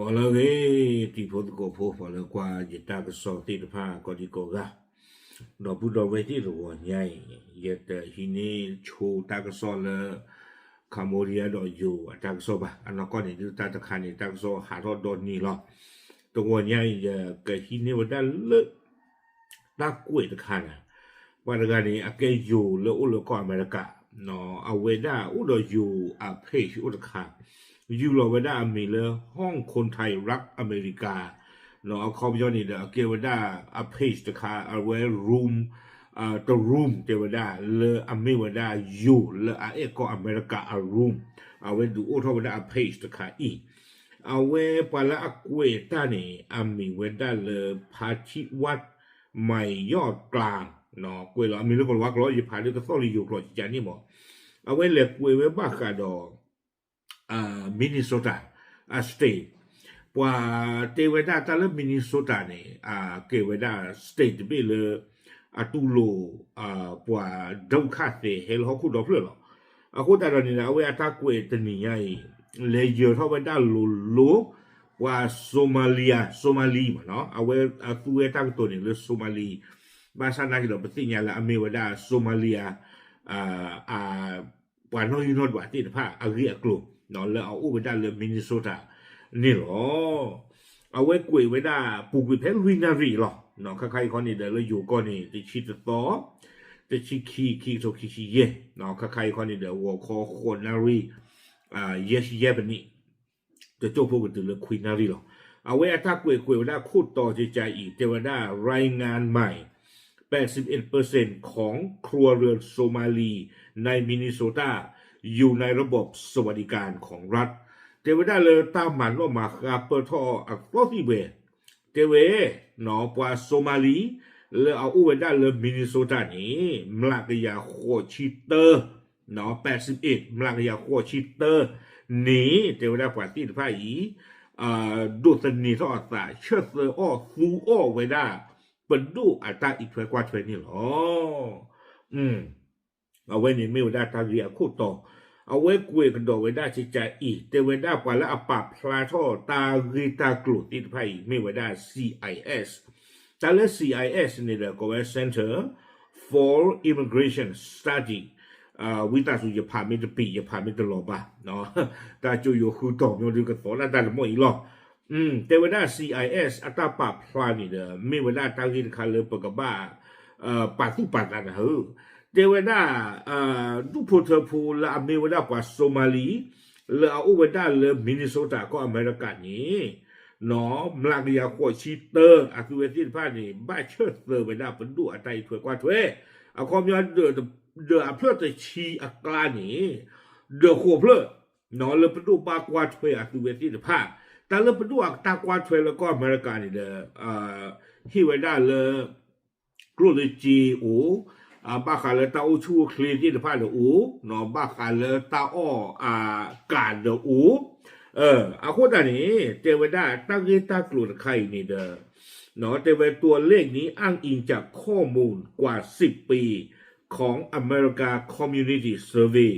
好了个地方的个破法了，挂一大个扫地的怕，个的个个，那不到外地的我伢，也得今年秋大个扫了，卡莫里亚到有啊，大个扫吧，啊那过年就大家看你大个扫下到到你了，等我伢也个今年我在了，大贵的看了，ว่าแต่การนี้อาเกอยู่แล้วอุลก็อเมริกาเนาะเอาเวดาอุลอยู่อาเพจอุลคาอยู่แล้วเวดามีเลยห้องคนไทยรักอเมริกาเนาะเอาคอมยอนี่เด้อเกเวดาอาเพจตะคาเอาไว้รูมตัวรูมเกเวดาเลยอเมเวดาอยู่เลยอาเอก็อเมริกาอารูมเอาไว้ดูอุทเวดาอาเพจตะคาอีเอาไว้ปะละอักเวตานี่อามีเวดาเลยพาชิวัดใหม่ยอดกลางเนาะกวยเรามีเรื่องคนวักร้อยยี่ผ่านเรื่องก็ซ่อนอยู่กรอจิจานี่หมดเอาไว้เล็กกวยไว้บ้าคาดอมินนิโซตาสเตทว่าเทวดาตาลมินนิโซตาเนี่ยเกวดาสเตทไปเลยตูโลว่าดาวคาเตเฮลฮอคุดอฟเลยหรอคุดาตอนนี้นะเอาไว้ตากวยตันนี่ไงเลยเยอะเท่าไว้ได้โลว่าโซมาลีมาเนาะเอาไว้ตัวตากตัวนี้เลยโซมาลีbahasa nak kita pentingnya lah ambil wadah Somaliaวันน้อยนอดว่าที่ภาคอาเรียกลุ่มนอนแล้วเอาอุปด้านเลยมินนิโซตานี่หรอเอาไว้กุยไว้ได้ปลูกวิเพลวินารีหรอเนาะใครๆคนนี้เดี๋ยวเราอยู่ก่อนนี่จะชิดต่อจะชิคีโซคีเย่เนาะใครๆคนนี้เดี๋ยววัวคอคนนารีเยสเย่แบบนี้จะโจ้พวกกันถึงเลยคุยนารีหรอเอาไว้ถ้ากุยไว้ได้คูดต่อใจอีกเทวดารายงานใหม่81% ของครัวเรือนโซมาลีในมินนิโซตาอยู่ในระบบสวัสดิการของรัฐเทวดาเลยตามหมันว่ามาคาเปอร์ทออักฟอที่เวเทเวหนอปว่าโซมาลีเลยเอาอุเวดาเลยมินนิโซตานี้มลากยาโคชิเตอร์หนอ81มลากยาโคชิเตอร์นี้เทวดาปาติดไพ่ดูสนีทอดตาเชิดเลยอ้อฟูอ้อเวดาเป็นดูอัตราอีกเพื่อกว่าเท่านี้หรอเอาไว้ในไม่ได้ตาเรียคู่ต่อเอาไว้กุยกันดอกไว้ได้ชิจาอีแต่ไว้ได้กว่าแล้วอปาพลาทอตารีตากลุติดไพ่ไม่ไว้ได้ CIS แต่แล้ว CIS นี่แหละก็ว่า Center for Immigration Study วิตาสุยผ่านไม่จะปีจะผ่านไม่จะหลบอ่ะเนาะแต่จู่อยู่คือต่อมีดูกันต่อแล้วแต่ละมั่วอีกหรอแต่ว่าได้ CIS อัตราปรับพลานี่เด้อไม่ว่าได้ตั้งที่คันเลยปกบ้าปัดทุปัดนะเฮ้อแต่ว่าได้ดูพูดพูละไม่ว่าได้กว่าโซมาลีแล้วเอาไว้ได้เลยมินนิโซตาก็อเมริกานี่เนาะมลากยาขวดชีเตอร์อาคือเวทีผ้านี่บ้าเชิดเตอร์ไว้ได้เป็นดูอัตราถวยกว่าถวยเอาความย้อนเดือเพื่อจะชีอักลานี่เดือขวบเพื่อเนาะเลยเป็นดูปากว่าถวยอาคือเวทีผ้าแต่เราไปดูอัตรากวาดเทรลแล้วก็อเมริกานี่เด้อที่ไว้ได้เลยกลุ่มจีอูบ้าขาเลยตาอูชูคลีที่เดือดพาเดืออูเนาะบ้าขาเลยตาอ้อกาดเดืออูเอาคนอันนี้เจอไว้ได้ตั้งยี่ตั้งกลุ่มใครนี่เด้อเนาะเจอไว้ตัวเลขนี้อ้างอิงจากข้อมูลกว่า10 ปีของ America Community Survey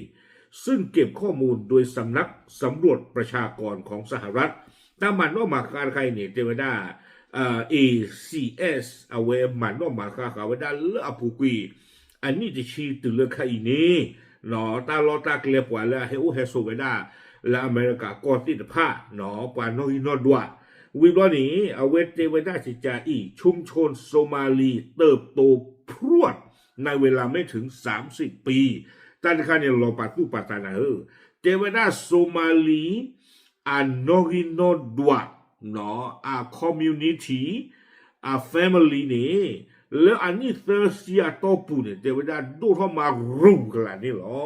ซึ่งเก็บข้อมูลโดยสำนักสำรวจประชากรของสหรัฐถ้ามันว่ามาคาใครเนี่ยเทวดาACS เอาไว้มันว่ามาคาเขาไว้ได้เลือกผู้กุยอันนี้จะชี้ถึงเรื่องใครนี่เนาะตาลอตาเกลียบกว่าแล้วเฮโอเฮโซไว้ได้แล้วอเมริกาก็ติดผ้าเนาะกว่าน้อยนอดว่าวิบล้อนี้เอาไว้เทวดาจิจาอีชุมชนโซมาลีเติบโตพรวดในเวลาไม่ถึง30 ปีตอนนี้เนี่ยเราปัดตู้ปัดตานะเทวดาโซมาลีAnoginodwa เนาะcommunity family นี่แล้วอันนี้เธอเสียต่อปูเนี่ยเดี๋ยวได้ดูเข้ามารู้กันนี่หรอ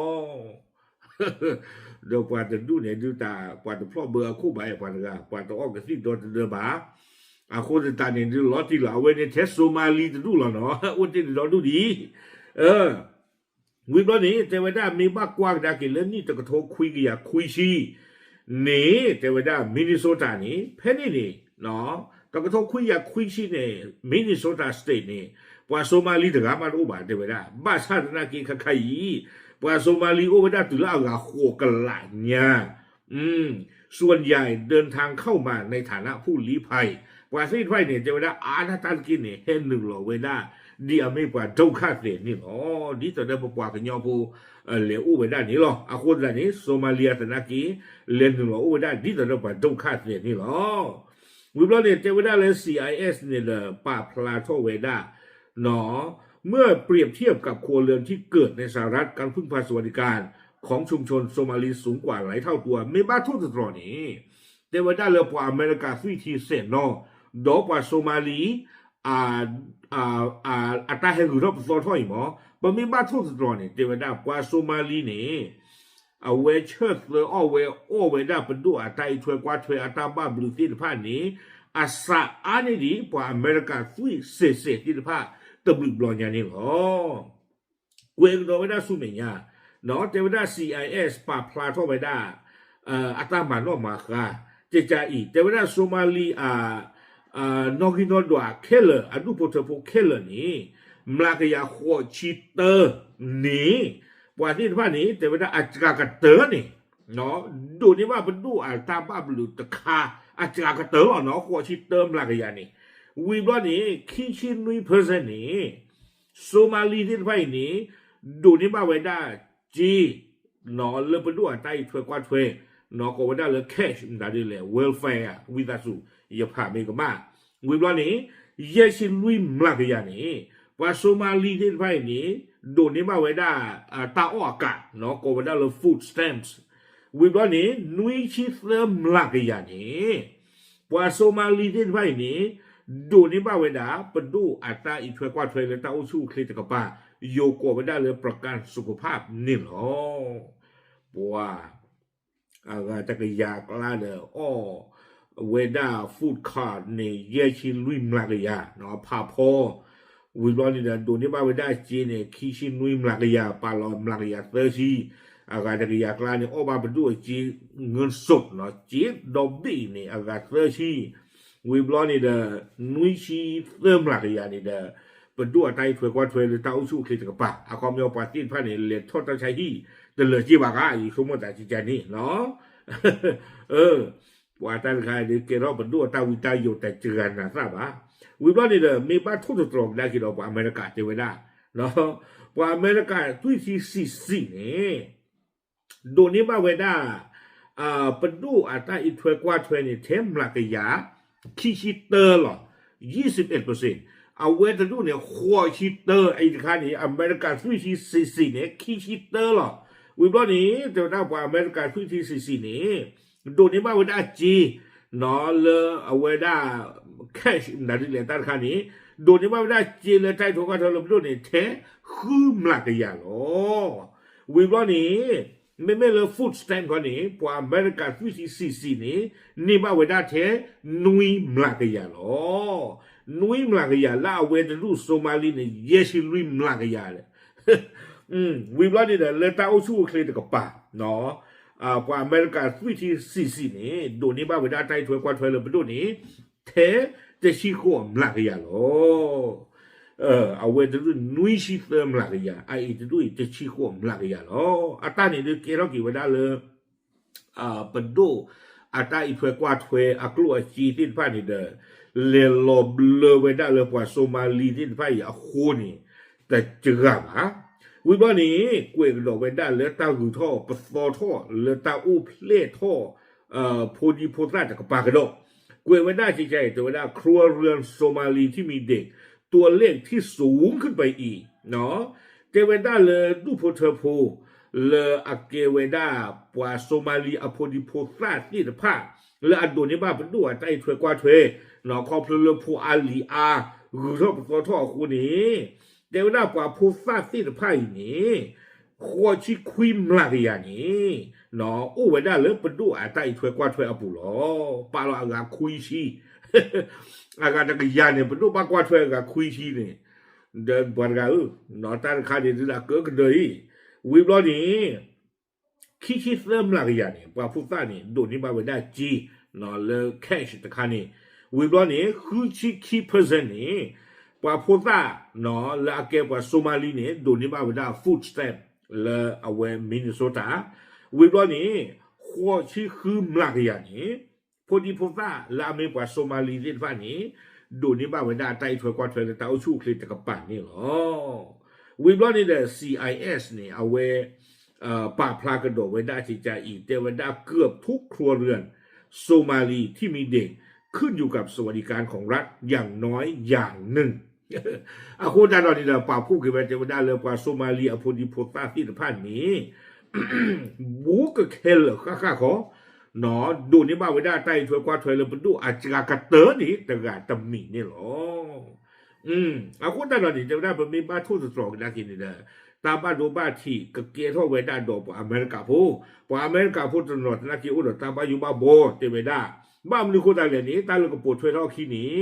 เดี๋ยวกว่าจะดูเนี่ยดูตากว่าจะพลอเบอร์คู่ใบกว่าจะออกกันสิโดนเดินบ้าคนจะตาเนี่ยดูล้อที่เราเว้เนี่ยเทสโซมาลีจะดูหรอเนาะอ้วนที่เราดูดีวิบล้อนี้เดี๋ยวได้มีบ้ากว้างดากินแล้วนี่จะกระทบคุยกันอยากคุยชีนี่เทวดามินนิโซตานี่เพนนี่เนาะตะกะทอคุยอยากคุยชิเนี่ยมินนิโซตาสเตทนี่ปว่าโซมาลีตะกะมารู้บ่าเทวดาบ้าชาตินากินคไคปว่าโซมาลีโอเวดาตุลาก็โคกะละญา อืมส่วนใหญ่เดินทางเข้ามาในฐานะผู้ลี้ภัยกว่าสิ้นไฟเนี่ยจะเวลาอาณาตันกินเนี่ยเห็นหนึ่งหล่อเวลาดีอเมริกาเจ้าข้าเสียนี่หรอดีต่อได้ปกว่ากันยอผู้เหลียวอู้เวลานี่หรออาคนเหล่านี้โซมาเลียตะนักี้เรียนหนึ่งหล่ออู้เวลาดีต่อได้ปกว่าเจ้าข้าเสียนี่หรอวิบลอเนี่ยจะเวลาเลย CIS เนี่ยเลยป่าพลาโทเวดาหนอเมื่อเปรียบเทียบกับครัวเรือนที่เกิดในสหรัฐการพึ่งพาสวัสดิการของชุมชนโซมาลีสูงกว่าหลายเท่าตัวไม่บ้าทุกตรอนี้แต่ว่าได้เรือปว่าอเมริกาสุยทีเซนเนาะดอกว่าโซมาลีอัตราแห่งรูปโซทอยมั้งบ่ไม่บ้าทุกตรอนี้แต่ว่าได้ปว่าโซมาลีเนี่ยเอาไว้เชิดเลยเอาไว้ได้เป็นดูอัตราช่วยกว่าช่วยอัตราบ้าบลูซีผ่านนี้อาสาอันนี้ดีปว่าอเมริกาสุยเศษที่ผ่านตบลูบลอนยานี่หรอเวงโดไม่ได้สู้ไม่ยาเนาะแต่ว่าได้ CIS ป่าพลาทอไปได้อัตรามันออกมาค่ะจะจ่าอีแต่ว่าได้โซมาลีนอกินอดว่าเคลอนุปโตโพเคลนี่มลากยาโคชิเตอร์นี่ว่าที่ว่านี้แต่ว่าได้อัจฉริยะเตอร์นี่เนาะดูนี่ว่าเป็นดูอัตราบ้าบลูตะคาอัจฉริยะเตอร์เนาะโคชิเตอร์มลากยานี่วิบลอนี่คิชินุยเพอร์เซนนี่โซมาลีที่ว่านี้ดูนี่ว่าไว้ได้จีนอเลปดูอัตราช่วยกว่าช่วยนอก็ว่าได้เลยแคชมันได้เลยเวลแฟร์วิตาสูอย่าผ่านไม่ก็มาวิบลอนี่เยชิลุยมลากยานี่ว่าโซมาลีที่ว่านี้ดูนี่ว่าไว้ได้ตาออกาเนาะก็ว่าได้เลยฟู้ดสแตมป์วิบลอนี่นุยชิเซมลากยานี่ว่าโซมาลีที่ว่านี้ดูนี่ว่าไว้ได้เป็นดูอัตราอีช่วยกว่าช่วยเลยตาอุชูคลิตกับป้าโยโกไม่ได้เลยประกันสุขภาพนี่หรอปัวจักรยานลาเดอเวด้าฟูดคาร์ดเนี่ยเยชิลุยมลากยาเนาะพาพอวิบลอนี่เดดูนี่บ้าเวด้าจีเนี่ยคิชิลุยมลากยาปาลอมลากยาเตอร์ชีจักรยานลาเนี่ยบ้าเป็นด้วยจีเงินสดเนาะจีดอบบี้เนี่ยเตอร์ชีวิบลอนี่เดนุยชีเริ่มลากยานี่เดเป็นด้วยไตถวยกว่าถวยเลยตาอุชูเคยจะกับป่ะความยาวปาตินพันเนี่ยเลียทอดตาชัยที่แต่เหลือจีบากอีกชั่วโมงแต่จีจานี่เนาะว่าแต่ใครเด็กเราเป็นด้วยตาวิตาอยู่แต่เจอกันนะทราบปะวิบลอนี่เดมีบ้านทุกตรงได้กี่ดอกอเมริกาเจอไว้ได้เนาะว่าอเมริกาทุยที่สี่เนี่ยโดนนี้มาไว้ได้เป็นด้วยอัตราอีถวยกว่าถวยเนี่ยเทมหลักยาคิชิเตอร์หรอ21%เอาเวทดูเนี่ยควอชิเตอร์ไอ้ที่ข้านี้อเมริกาสุยที่สี่เนี่ยคิชิเตอร์หรอวิบลอนี้จะได้ว่าอเมริกาสุยที่สี่เนี่ยโดนนี้มาเวด้าจีนอเลเอาเวด้าแคชนั่นเรื่องต่างข้านี้โดนนี้มาเวด้าจีเลยใจถูกกันทะลุดูเนี่ยเทคือมลากยาโลวิบลอนี้ไม่เลยฟู้ดสแตนด์คนนี้พออเมริกาสุยที่สี่นี้นี่มาเวด้าเทนุยมลากยาโลนุยมลากยาล่าเวดรูโซมาลีเนี่ยเยชิลุยมลากยาเลยวิบลอนี่เนี่ยเลต้าอุชูเคลตกับป่าเนาะพออเมริกาสุยที่สี่นี่โดนนี้บ้าเวด้าใจถวยกว่าถวยเลยเป็นดูนี้เทจะชี้ข้อมลากยาโลเอาเวดรูนุยชิเตอมลากยาไอ้จะดูจะชี้ข้อมลากยาโลอัตราเนี่ยเกี่ยวกับเวด้าเลยเป็นดูอัตราอีถวยกว่าถวยอักลัวจีที่ผ่านนี่เด้อเลลอบเลเวด้าเลยกว่าโซมาลีที่ผ่านอ่ะโคนี่แต่เจอปะวิบนี้กวยดอกเวด้าเลตาหูท่อปสอท่อเลตาอูเพลท่อโพดีโพตราจากปากกระดกกวยเวด้าใจแต่เวด้าครัวเรือนโซมาลีที่มีเด็กตัวเลขที่สูงขึ้นไปอีกเนาะเจเวด้าเลดูโพเทโพเลอเกเวด้าปว่าโซมาลีอโพดีโพตราที่ตะผ้าเลอโดนี้บ้าเป็นด้วยใจถวยกว่าถวยเนาะครอบครัวโพอาลีอาหรือท่อปสอท่อคู่นี้เดี๋ยวน่ากว่าผู้ฟาดที่ไพ่นี้ขวชิควิมลากยานี้เนาะอู้ไว้ได้เลยเป็นดูอาตาอีถวยกว่าถวยอปุโลปาลอากาคุยชีอากาจักรยานเนี่ยเป็นดูปากว่าถวยอากาคุยชีเนี่ยเดินบวนกันเนาะตาข้าเดี๋ยวเกิดกันเลยวิบล้อนี้คิชิเริ่มลากยาเนี่ยว่าผู้ฟาดเนี่ยโดนนี้มาไว้ได้จีเนาะเลยแคชตะคานี่วิบล้อนี้คือชิคีเพอร์เซนต์นี่ปว่าพูดว่าเนาะแล้วเกี่ยวกับโซมาลีเนี่ยโดนนี่มาเวลาฟู้ดสแตมป์แล้วเอาไว้มินนิโซตาวิบลอนี้ค或去去马个呀呢？พอดีพบว่าลาเมกว่าโซมาลีที่ว่านี้ดูนี่บ้าเวลาไต้ถวยกว่าถวยแต่เอาชูคลิตกับป่านนี่หรอวิบล้อนี่เด้อ CIS นี่เอาไว้ป่าพลากระโดดไว้ได้ที่จะอีกแต่เวลาเกือบทุกครัวเรือนโซมาลีที่มีเด็กขึ้นอยู่กับสวัสดิการของรัฐอย่างน้อยอย่างหนึ่งอาคุณดาดอนนี่เด้อป่าพูดกันไปแต่เวลาเลยป่าโซมาลีอพอดีพบว่าที่ผ่านนี้บูก็เคลข้าขอเนาะดูนี่บ้าไว้ได้ใต้ถวยกว่าถวยเลยเป็นดูอาจจะกระเตอนี่แต่กะตำหนินี่หรออาคุณตาหน่อยนี่จะได้เป็นมีบ้านทุ่งสตรองนะกินนี่เด้อตาบ้านดูบ้านที่กะเกียร์ท่อไว้ได้ดอกอเมริกาพูพออเมริกาพูตลอดนะกิอุดตาบ้านอยู่บ้านโบเตไว้ได้บ้านมีคนตาเหล่านี้ตาเลยก็ปวดถวยท่อขี้นี้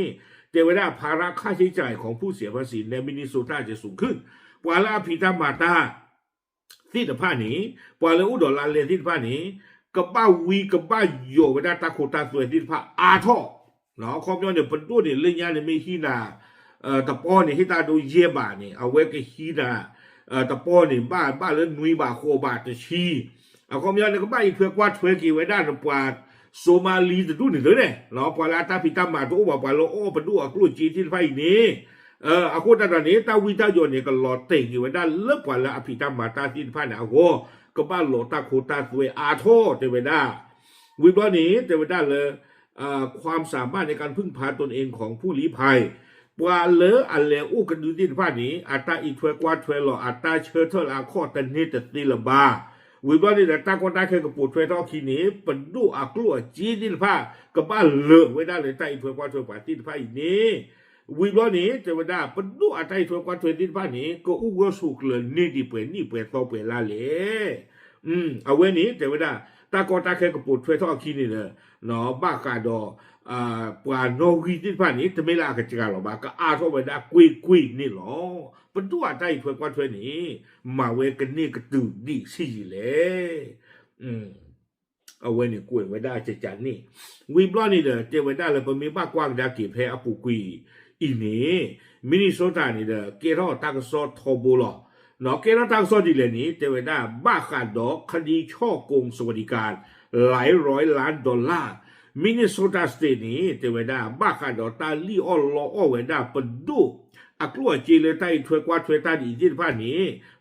เตไว้ได้ภาระค่าใช้จ่ายของผู้เสียภาษีในมินนิโซตาจะสูงขึ้นปวาลาพิตามาตาที่ตะผ้านี้ปวาลาอุดรลาเลที่ตะผ้านี้กับบ้าวีกับบ้าโยเวลาตาโคตาสวยที่พระอาท่อเนาะครอบย้อนเนี่ยเป็นตัวเนี่ยเรื่องยาเนี่ยไม่ฮีนาตะป้อเนี่ยให้ตาดูเยี่ยบาเนี่ยเอาไว้กับฮีนาตะป้อเนี่ยบ้าเรื่องนุยบาโคบาตะชีเอาครอบย้อนเนี่ยก็บ้าอีเผือกว่าถวยกี่ไว้ด้านปวาโซมาลีจะดูนี่เลยเนี่ยเนาะปวาลาตาพิตามาตัวว่าปวาโลโอเป็นดูอักลูจีที่ไฟนี้อากูตาตอนนี้ตาวิตาโยนเนี่ยก็หลอดเต่งอยู่ไว้ด้านเลิกกว่าละอภิตามาตาที่ไฟเนี่ยเอาโหก็บ้านโหลตาโคตาสวยอาโทเทวดาวิบล้อนี้เทวดาเลยความสามารถในการพึ่งพาตนเองของผู้ลี้ภัยว่าเลออันเลอู้กันดูที่ผ้านี้อัตราอีถวยกว่าถวยหล่ออัตราเชิดเท่าอาข้อตันเนตติลบาวิบล้อนี้แต่ตาคนตาเคยกับปูถวยทอขีนี้ปนดูอักลัวจีที่ผ้ากับบ้านเลอไว้ได้เลยใต้อีถวยกว่าถวยป่าที่ผ้าอีนี้วิบล้อนี้เทวดาปนดูอัตราอีถวยกว่าถวยที่ผ้านี้ก็อู้ก็สุกเลยนี่ดีเปิดต่อเปิดลาเล่เอาไว้นี้เทวดาตาคนตาเคยกับปูถวยทอขีนี้เลยเนาะบ้ากาดอปาโนกีที่ผ่านนี้จะไม่ลากระจายหรอกบ้าก็อาทไปได้กุยนี่หรอเป็นตัวใจถวยกว่าถวยนี้มาเวกันนี่ก็ตื่นดีสิเลยเอาไว้เนี่ยกุยไว้ได้จะจันนี่วิบล้อนี่เด้อเจไว้ได้เลยเป็นมีบ้ากว้างดากีเพอปูกุยอีนี่มินนิโซตานี่เด้อเกรอตักซอทอบูลอเนาะเกรอตักซอดีเลยนี้เจไว้ได้บ้าขาดดอกคดีช่อโกงสวัสดิการหลายร้อยล้านดอลลาร์มินนิโซตาสเตทนี่เทวดาบ้าขาดอตาลีออลอเวดาปดูอักลัวจีเลไตถวยกว่าถวยตาดีที่ผ่านนี้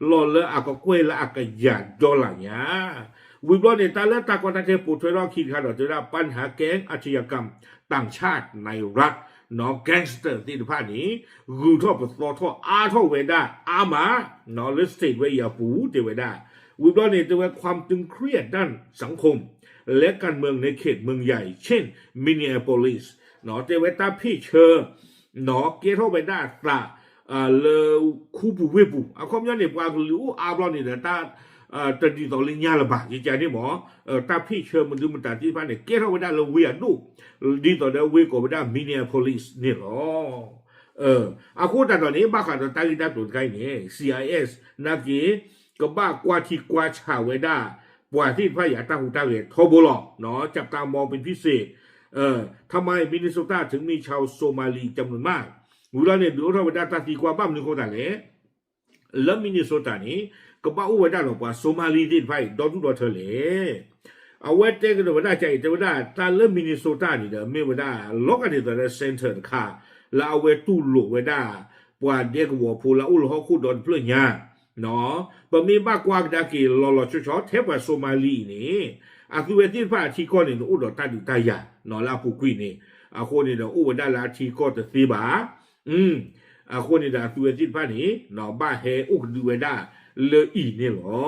ลอเลอักกวยละอักยาดอลลาร์เนี่ยวิบล้อเนี่ยตาเลตากว่าตาเทปูถวยรอคิดขาดอจะได้ปัญหาแก๊งอาชญากรรมต่างชาติในรัฐนอแก๊งสเตอร์ที่ผ่านนี้รูทอปสทออาทอเวดาอามา นอเลสเตทเวียปูเทวดาวิบล้อเนี่ยจะว่าความตึงเครียดด้านสังคมและการเมืองในเขตเมืองใหญ่เช่นมินนีแอโพลิสเนาะเจเวตาพี่เชอร์เนาะเกทอไปได้ตาเลคูปูเวปูเอาความย้อนเนี่ยว่าหรืออาบลอนเนี่ยตาตัดดีต่อลิญญาละบาจีใจนี่หมอตาพี่เชอร์มันดูมันตัดที่บ้านเนี่ยเกทอไปได้เราเวียดูดีต่อเดเวก็ไปได้มินนีแอโพลิสนี่หรออาคูแต่ตอนนี้บ้าขาดตากินได้ตัวใครเนี่ย CIS นักกีก็บ้ากว่าที่กว่าชาเวด้าปว่าที่พระยาตาหูตาเวทโทโบลอเนาะจับตามองเป็นพิเศษทำไมมินนิโซตาถึงมีชาวโซมาลีจำนวนมากเวลาเนี่ยดูเราไปได้ตาตีกว่าบ้านนึงคนแต่เลยแล้วมินนิโซตานี้ก็บ้าอู้ไว้ได้หรอกว่าโซมาลีที่ไพ่ดอนทุกดอนเธอเลยเอาไว้เจ๊กันว่าได้ใจแต่ว่าได้ตาเริ่มมินนิโซตานี่เด้อไม่ว่าได้ล็อกอันนี้ตัวเซนเตอร์ค่ะแล้วเอาไว้ตู้หลุกไว้ได้ปว่าเด็กวัวพูแล้วอู้เขาคู่ดอนเพื่อนยาเนาะบะมีบ้ากว่าดากีลอชอเทปว่าโซมาลีนี่อาคือเวทีฟ้าที่ก้อนนี่อู้ดอตาดิตายาเนาะลาปูกุยนี่อาคนนี่เนาะอู้ว่าได้ลาที่ก้อนตะซีบาอาคนนี่ดาคือเวทีฟ้านี่เนาะบ้าเฮอู้ดูเวด้าเลอีนี่หรอ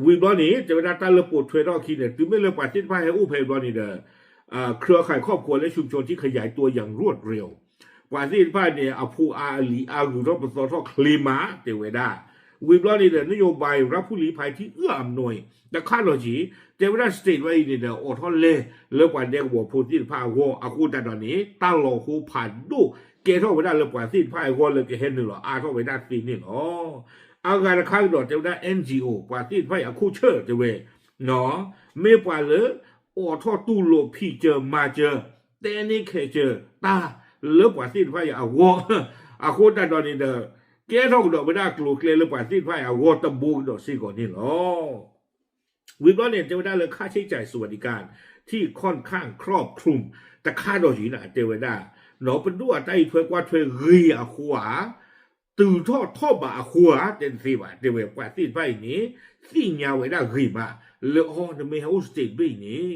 วิบลอนี่จะเวลาตาเลปวดเทรดอคีเนี่ยถึงไม่เลปาติฟ้าเฮอู้เพลบลอนี่เด้อเครือข่ายครอบครัวและชุมชนที่ขยายตัวอย่างรวดเร็วกว่าที่ฟ้าเนี่ยอาผู้อาลีอาหรือรบสอทอคลีมาเตเวด้าวิบล้อนี่เด้อนโยบายรับผู้ลี้ภัยที่เอื้ออำนวยแต่ข้าราชเจเวลาสเตทไว้นี่เด้ออทอนเล่เลิกว่าเด็กวัวพูดที่ผ้าวัวอาคูแต่ตอนนี้ตั้งหลอกคูผ่านดูเกท่อไปได้เลิกว่าที่ผ้าวัวเลยก็เห็นหนึ่งหรออาท่อไปได้ตีนี่หรออาการข้างดอกเจเวลา NGO กว่าที่ผ้าอาคูเชื่อเจเวเนาะไม่กว่าเลยอทอตู้โลพี่เจอมาเจอแต่นี่เคยเจอตาเลิกว่าที่ผ้าอาวัวอาคูแต่ตอนนี้เด้อเกท่อดอกไม่ได้กลัวเกลียเลยกว่าที่ไฟเอาวอตบูดอกซี่ก่อนนี่หรอ วิบล้อเนี่ยเทวดาเลยค่าใช้จ่ายสวัสดิการที่ค่อนข้างครอบคลุมแต่ค่าดอกจีน่ะเทวดาหนอเป็นด้วยใจถวยกว่าถวยรีอะขวาตื่นทอดบะขวาเต็นสิบะเทวกว่าที่ไปนี้สิ่งยาวไว้ได้รีมาเลออนไม่เอาสติบีนี้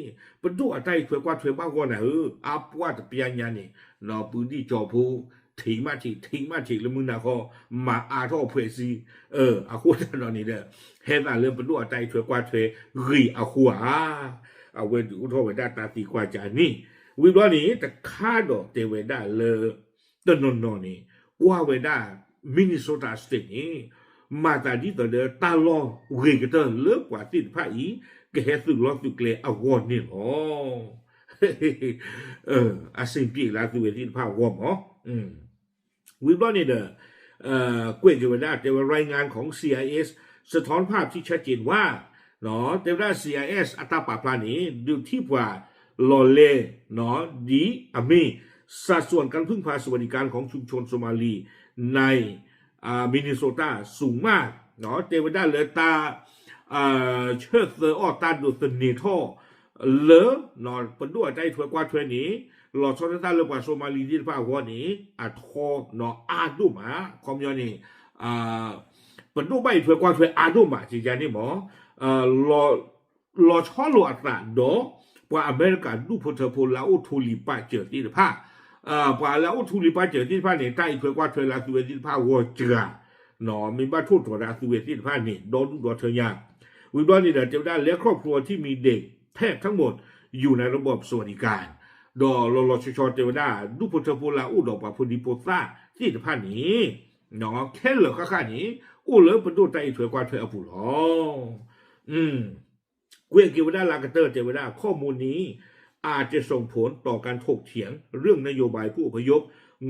เป็นด้วยใจถวยกว่าถวยบ้าก่อนนะอาปวดเปียญานี่หนอปืนที่จอพูทิ้งมาทีแล้วมึงนะเขามาอาท่อเพรซีอาคูตอนนี้เด้อเห็นอะไรเป็นด้วยใจถวยกว่าถวยรีอะขวาเอาเวดูท่อไว้ได้ตาตีกว่าจานี่วิบล้อนี้แต่ค่าดอกเทวดาเลยต้นนนนี่ว่าไว้ได้มินนิโซตาสเตทนี่มาตาดีต่อเดตาลอเรกเตอร์เลิกกว่าที่พระอีก็เฮสุลอสุเกลอวอนนี่อ๋ออาซิมปีลาสุเวที่พระวอมอ๋อวิบล้อนี่เด้อกวยเทวดาแต่ว่ารายงานของ CIS สะท้อนภาพที่ชัดเจนว่าเนาะเทวดา CIS อัตราปราพลานี้ดูที่กว่าลอเลเนาะดีอเมสัดส่วนการพึ่งพาสวัสดิการของชุมชนโซมาลีในมินนิโซตาสูงมากเนาะเทวดาเลยตาเชิดเซอร์ออตาดูสเนทอเลเนาะเป็นด้วยใจถวยกว่าถวยนี้หลอดชนตาเลกว่าโซมาลีที่พาหัวนี้อัดคอเนาะอาดุมาคอมยอนี่เป็นด้วยใบถวยกว่าถวยอาดุมาจริงๆนี่หมอหลอดช่อหลอดตาดอว่าอเมริกาดูพลพลลาวทูลีป้าเจอที่ผ้าว่าลาวทูลีป้าเจอที่ผ้าเนี่ยใต้ถวยกว่าถวยลาสุเวที่ผ้าหัวเจือเนาะมีบ้านทุ่งตัวลาสุเวที่ผ้านี่โดนตัวเธอยากวิบวันี่เดี๋ยวจะได้และครอบครัวที่มีเด็กแทบทั้งหมดอยู่ในระบบสวัสดิการดอลชเทวดาดูพลพลลาวดอกป่าพดีโพซ่าที่ผ้านี้เนาะแค่เหลือค่านี้เหลือเป็นตัวใจถวยกว่าถวยอภูหรอเกี่ยวกับด้านลากเตอร์เทวดาข้อมูลนี้อาจจะส่งผลต่อการถกเถียงเรื่องนโยบายผู้อพยพ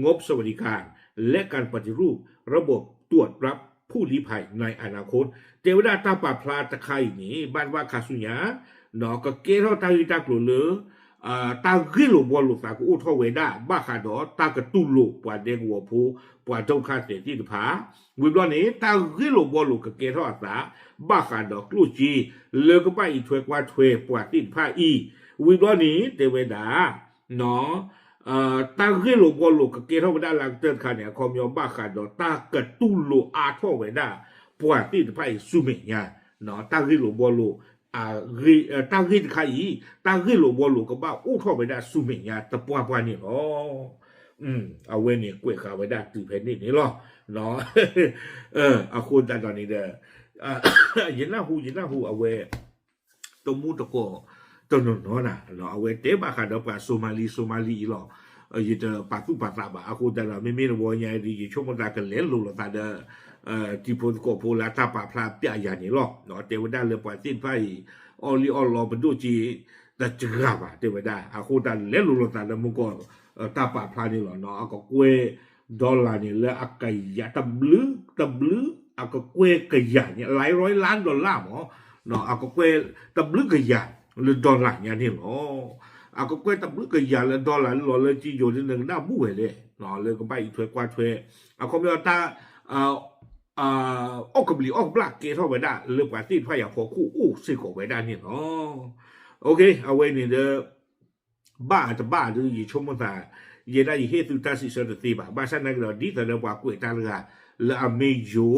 งบสวัสดิการและการปฏิรูประบบตรวจรับผู้ลี้ภัยในอนาคตเทวดาตาป่าพลาตะไคร่นี้บ้านว่าคาสุญาเนาะก็เกล้าตาตากลุ่เลตากิโลบอลูตากูอุทเวดาบ้าขาดอตากระตุลุปวดเดงหัวผู้ปวดเจ้าข้าเสียที่ผาวิบล้อนี้ตากิโลบอลูกเกล้าตาบ้าขาดอกลูจีเลิกไปอีถวยกว่าถวยปวดที่ผาอีวิบล้อนี้เทวดาเนาะตากิโลบอลูกเกล้าเวดาหลังเตือนขาเนี่ยคอมยอมบ้าขาดอตากระตุลุอาทเวดาปวดที่ผาอีสุเมียเนาะตากิโลบอลูตากิขายตากิโลบอลูก็บ้าอู้ท่อไปได้สุเมียตะปวานี่อ๋อเอาเวนี่กล้วยขาไว้ได้ตื่นเพนนี่หรอเนาะเอาคุณตอนนี้เด้อยินหน้าหูเอาเวตมูตะโกตนนนะเนาะเอาเวเตบาคาดปาโซมาลีหรอยิตปาตุปาตาบาอาคุณแต่ละไม่รู้ว่าไงดีช่วงมันตากันเล่นลูกตาเด้อที่พูดก็พูดละตาป่าพลาเปียอย่างนี้หรอกเนาะเทวดาเลยปล่อยสิ้นไฟออลีออลอเป็นดูจีแต่จะกลับอ่ะเทวดาอาคูดันเล่นลูกตาแล้วมึงก็ตาป่าพลานี่หรอเนาะก็กวยดอลลาร์นี่แล้วอากาศตับลืออาก็กวยกระยาเนี่ยหลายร้อยล้านดอลลาร์หมอเนาะอาก็กวยตับลือกระยาหรือดอลลาร์เนี่ยนี่หรออาก็กวยตับลือกระยาแล้วดอลลาร์หล่อเลยจีอยู่ที่หนึ่งหน้าบุ้ยเลยเนาะเลยก็ไปถวยกว่าถวยอาคอมยอตาออกกบลีออกบลักเกท่าไว้ได้เรื่องการตีพายาพอคู่สิกไว้ได้เนี่ยเนาะโอเคเอาไว้เนี่ยเด้อบ้าจะบ้าหรือยี่ชมมันแต่ยังได้ยี่เหตุตัดสินใจตีบ้าฉันนั่งรอดีแต่เราว่ากุยตาเลยแล้วอเมริกา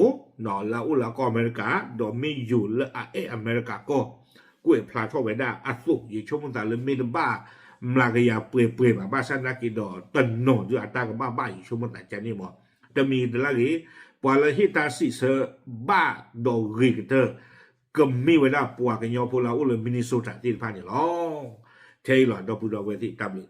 เนาะแล้วอุลาก็อเมริกาโดยไม่อยู่แล้วอเมริกาก็กุยพลาดเท่าไว้ได้อัศว์ยี่ชมมันแต่เลยไม่ได้บ้ามลากยาเปื่อยบ้าฉันนักกินดอตันโนด้วยอัตรากับบ้ายี่ชมมันแต่จะนี่หมดจะมีแต่ละกี่ปวาละฮิตาสิเซบ้าดอริกเตอร์ก็มีเวลาปวากันยอพวกเราอุลมินิโซตาที่ผ่านนี่หรอเทย์หลอดดอปูดอเวที่ตับเลย